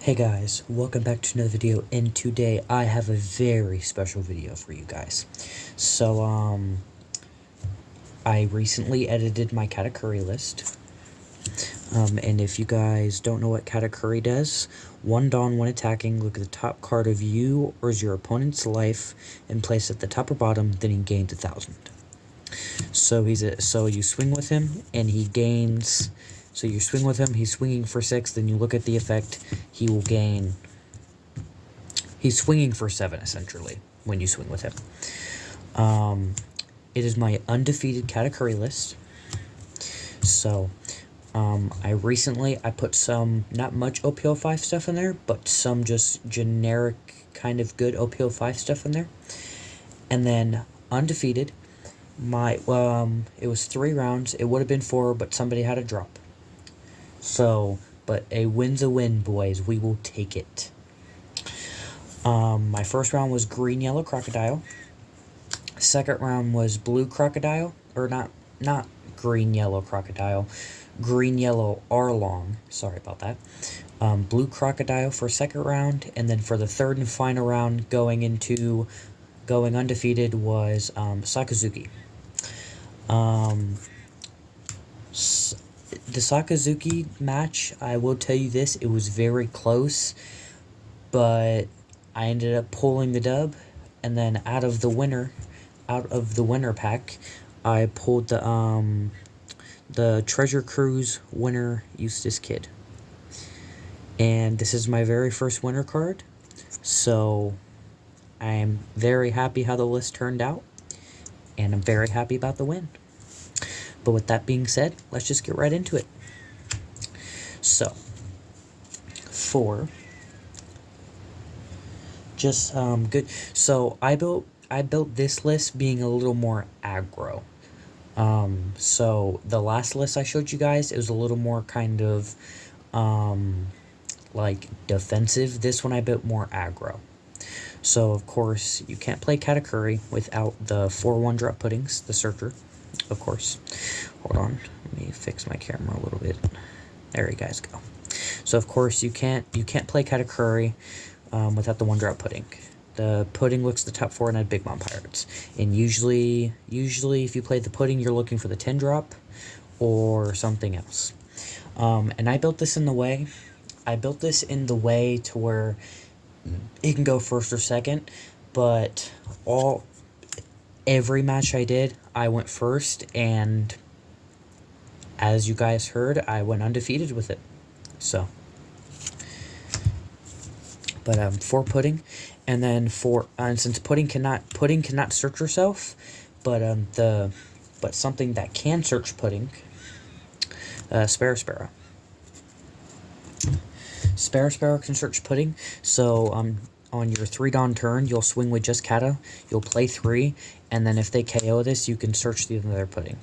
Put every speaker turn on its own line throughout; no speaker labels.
Hey guys, welcome back to another video, and today I have a very special video for you guys. I recently edited my Katakuri list. And if you guys don't know what Katakuri does, one dawn when attacking, look at the top card of you or your opponent's life and place it at the top or bottom, then he gains 1,000. So you swing with him and he gains. So you swing with him, he's swinging for 6, then you look at the effect, he will gain. He's swinging for 7, essentially, when you swing with him. It is my undefeated Katakuri list. So, I put some, not much OPO 5 stuff in there, but some just generic, kind of good OPO 5 stuff in there. And then, undefeated, it was 3 rounds. It would have been 4, but somebody had a drop. So, but a win's a win, boys. We will take it. My first round was green, yellow crocodile. Second round was blue crocodile, or not green, yellow crocodile. Green, yellow Arlong. Sorry about that. Blue crocodile for second round, and then for the third and final round, going undefeated was Sakazuki. The Sakazuki match, I will tell you this, it was very close, but I ended up pulling the dub, and then out of the winner pack, I pulled the Treasure Cruise winner Eustace Kid. And this is my very first winner card, so I am very happy how the list turned out, and I'm very happy about the win. But with that being said, let's just get right into it. So, good. So I built this list being a little more aggro. So the last list I showed you guys, it was a little more kind of like defensive. This one I built more aggro. So of course you can't play Katakuri without the 4/1 drop puddings, the searcher, of course. Hold on, let me fix my camera a little bit. There you guys go. So of course you can't play Katakuri without the 1-drop pudding. The pudding looks the top 4 and had Big Mom Pirates. And usually if you play the pudding, you're looking for the 10-drop or something else. And I built this in the way to where it can go first or second, but every match I did, I went first, and as you guys heard, I went undefeated with it. So, but for pudding, and then since pudding cannot search herself, but something that can search pudding, Sparrow. Sparrow can search pudding. So on your 3-dawn turn, you'll swing with just Kata. You'll play 3, and then if they KO this, you can search the other pudding.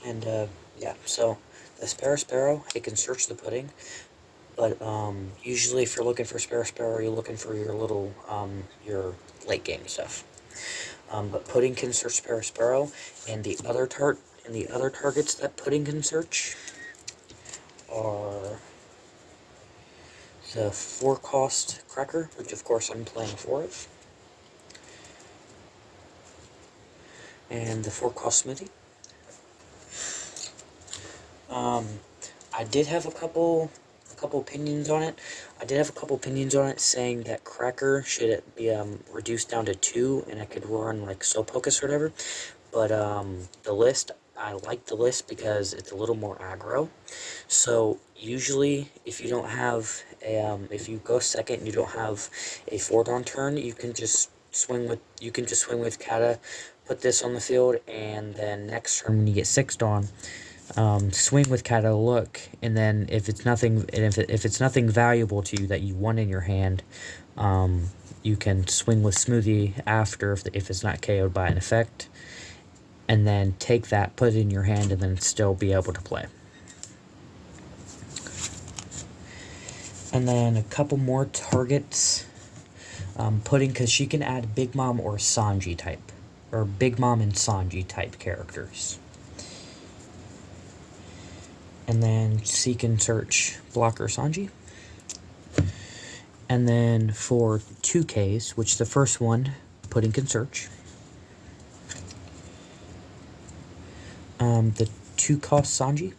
And yeah, so the Sparrow, it can search the pudding, but usually if you're looking for Sparrow, you're looking for your little your late game stuff. But pudding can search Sparrow, and the other targets that pudding can search are the 4-cost cracker, which of course I'm playing 4 of, and the 4-cost smoothie. I did have a couple opinions on it. Saying that cracker should be reduced down to 2, and I could run like Soul Pocus or whatever. But the list, I like the list because it's a little more aggro. So usually, if you don't have if you go second and you don't have a 4-dawn turn, you can just swing with Kata, put this on the field, and then next turn when you get 6-dawn, swing with Kata, look, and then if it's nothing valuable to you that you want in your hand, you can swing with Smoothie after if it's not KO'd by an effect, and then take that, put it in your hand, and then still be able to play. And then a couple more targets, pudding, because she can add Big Mom or Sanji type, or Big Mom and Sanji type characters. and then Seek and Search Blocker Sanji. And then for 2Ks, which the first one, Pudding can Search. The 2-cost Sanji.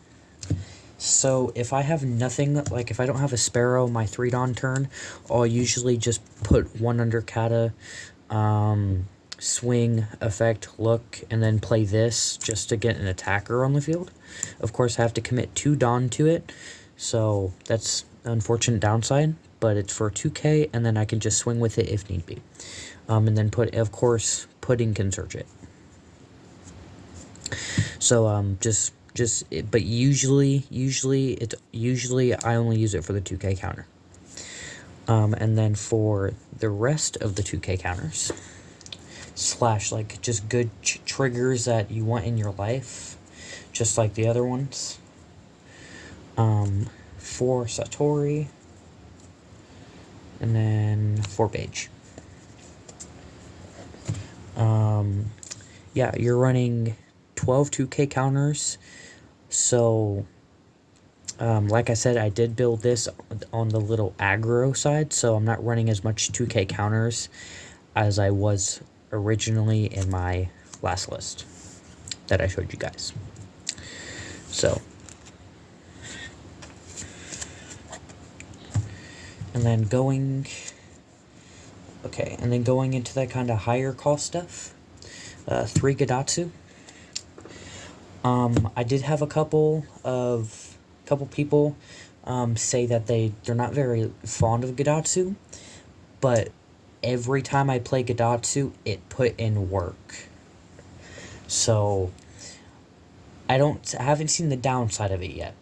So if I have nothing, like if I don't have a Sparrow my 3-Dawn turn, I'll usually just put 1 under Kata, swing, effect, look, and then play this just to get an attacker on the field. Of course, I have to commit 2 Dawn to it, so that's an unfortunate downside, but it's for 2K, and then I can just swing with it if need be. And then of course, Pudding can Search it. So, but usually I only use it for the 2K counter. And then for the rest of the 2K counters, / like just good triggers that you want in your life, just like the other ones. For Satori, and then for Beige. Yeah, you're running 12 2K counters. So, like I said, I did build this on the little aggro side, so I'm not running as much 2K counters as I was originally in my last list that I showed you guys. So, and then going into that kind of higher cost stuff, 3 Gadatsu. I did have a couple people say that they're not very fond of Gadatsu, but every time I play Gadatsu, it put in work. So I haven't seen the downside of it yet.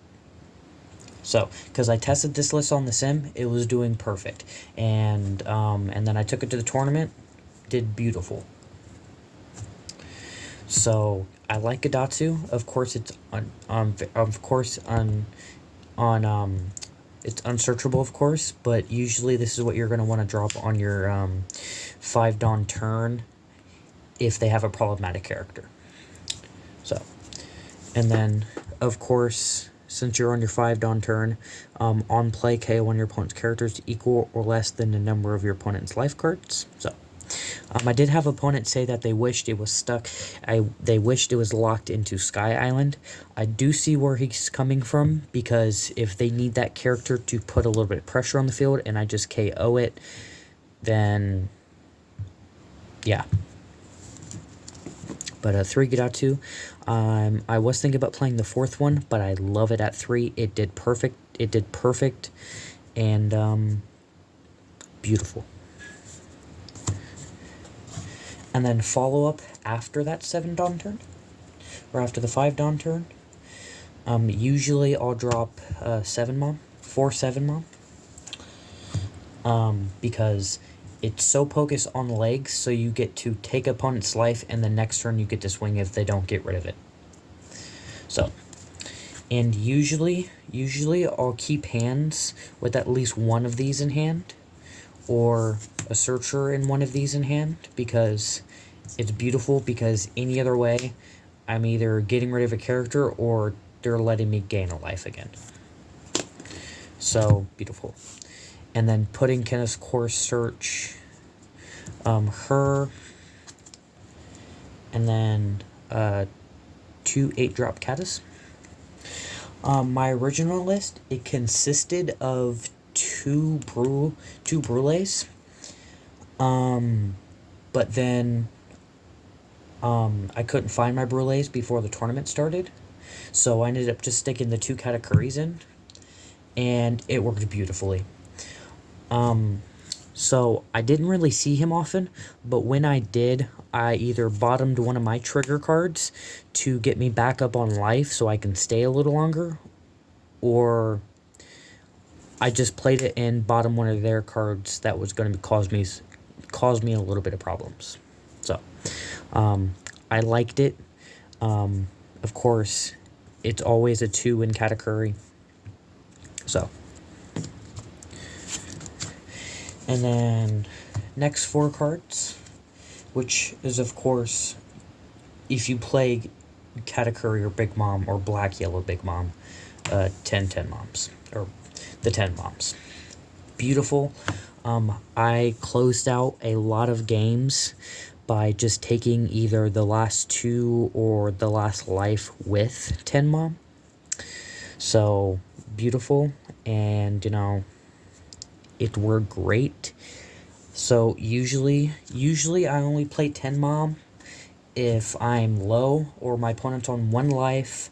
So, because I tested this list on the sim, it was doing perfect, and then I took it to the tournament, did beautiful. So I like Gadatsu. Of course, it's it's unsearchable, of course, but usually this is what you're gonna want to drop on your 5-Dawn turn if they have a problematic character. So, and then of course, since you're on your 5-Dawn turn, on play, KO one of your opponent's characters equal or less than the number of your opponent's life cards. So, I did have opponents say that they wished it was stuck. They wished it was locked into Sky Island. I do see where he's coming from, because if they need that character to put a little bit of pressure on the field and I just KO it, then yeah. But 3 Gadatsu. I was thinking about playing the 4th one, but I love it at 3. It did perfect. And beautiful. And then follow up after that 7-Dawn turn, or after the 5-Dawn turn. Usually I'll drop 7-Mom, 4-7-Mom. Because it's so focused on legs, so you get to take opponent's life, and the next turn you get to swing if they don't get rid of it. So, and usually I'll keep hands with at least one of these in hand, or a searcher in one of these in hand, because it's beautiful, because any other way I'm either getting rid of a character or they're letting me gain a life again. So beautiful. And then Pudding can of course search her, and then 2 8-drop Katas. My original list, it consisted of 2 Brules, but then I couldn't find my Brules before the tournament started, so I ended up just sticking the 2 Katakuris in, and it worked beautifully. So I didn't really see him often, but when I did, I either bottomed one of my trigger cards to get me back up on life so I can stay a little longer, or I just played it and bottomed one of their cards that was going to cause me a little bit of problems. So, I liked it. Of course, it's always a 2 in Katakuri. So, and then next 4 cards, which is of course, if you play Katakuri or Big Mom or Black Yellow Big Mom, 10 moms, or the 10 moms. Beautiful. I closed out a lot of games by just taking either the last 2 or the last life with 10 mom. So beautiful, and it worked great. So usually I only play 10 mom if I'm low or my opponent's on 1 life,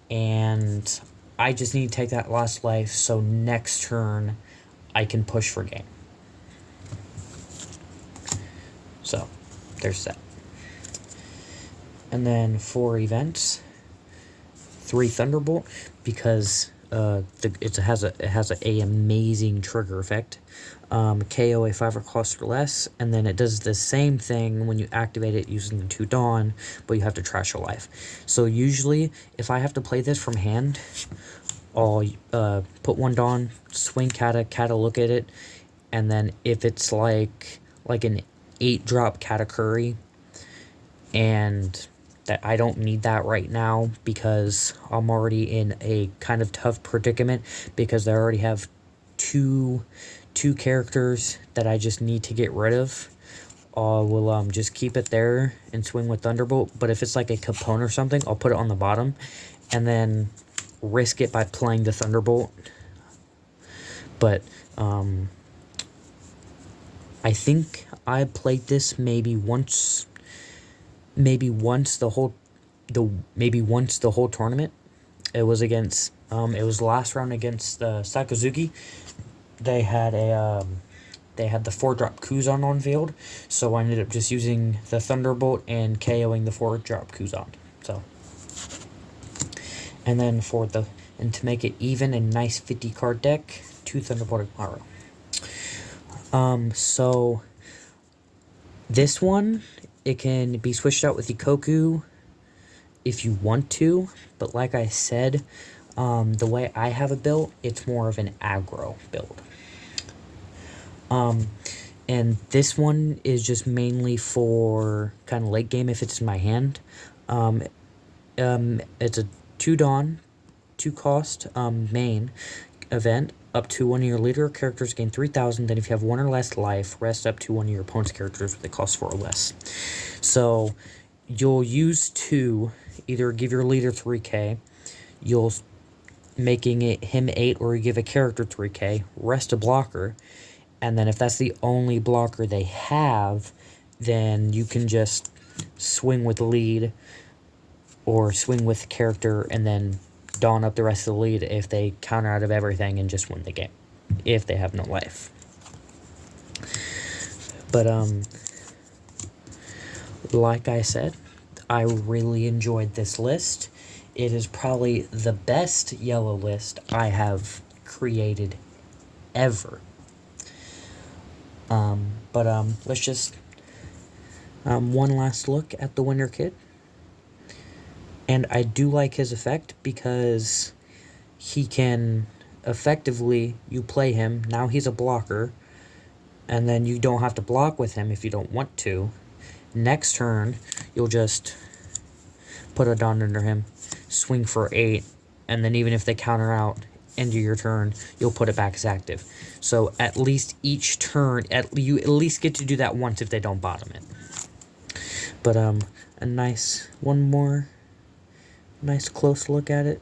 and I just need to take that last life so next turn I can push for game. So there's that. And then for events, 3 Thunderbolt, because it has a amazing trigger effect. KO a 5 or cost or less, and then it does the same thing when you activate it using the 2 Dawn, but you have to trash a life. So usually, if I have to play this from hand, I'll put 1 Dawn, swing Kata look at it, and then if it's like an 8-drop Katakuri, and that I don't need that right now because I'm already in a kind of tough predicament because I already have two characters that I just need to get rid of. We'll just keep it there and swing with Thunderbolt. But if it's like a Capone or something, I'll put it on the bottom and then risk it by playing the Thunderbolt. But I think I played this maybe once the whole tournament. It was against it was last round against the Sakazuki. They had the 4-drop Kuzan on field, so I ended up just using the Thunderbolt and KOing the 4-drop Kuzan. So, and then to make it even, a nice 50-card deck, 2 Thunderbolt Tomorrow. So this one, it can be switched out with Ikoku if you want to, but like I said, the way I have it built, it's more of an aggro build. And this one is just mainly for kind of late game if it's in my hand. It's a 2 Dawn, 2 cost, main event. Up to 1 of your leader characters gain 3,000. Then if you have 1 or less life, rest up to 1 of your opponent's characters that cost 4 or less. So you'll use 2, either give your leader 3k, you'll making it him 8, or you give a character 3k, rest a blocker, and then if that's the only blocker they have, then you can just swing with the lead or swing with character and then Dawn up the rest of the lead if they counter out of everything and just win the game if they have no life. But like I said, I really enjoyed this list. It is probably the best yellow list I have created ever. But let's just one last look at the Winter Kid. And I do like his effect because he can effectively, you play him, now he's a blocker, and then you don't have to block with him if you don't want to. Next turn, you'll just put a Dawn under him, swing for 8, and then even if they counter out, end of your turn, you'll put it back as active. So at least each turn, you at least get to do that once if they don't bottom it. But a nice, one more nice close look at it.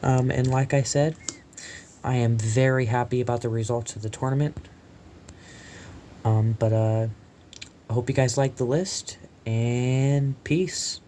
And like I said, I am very happy about the results of the tournament. But I hope you guys like the list, and peace.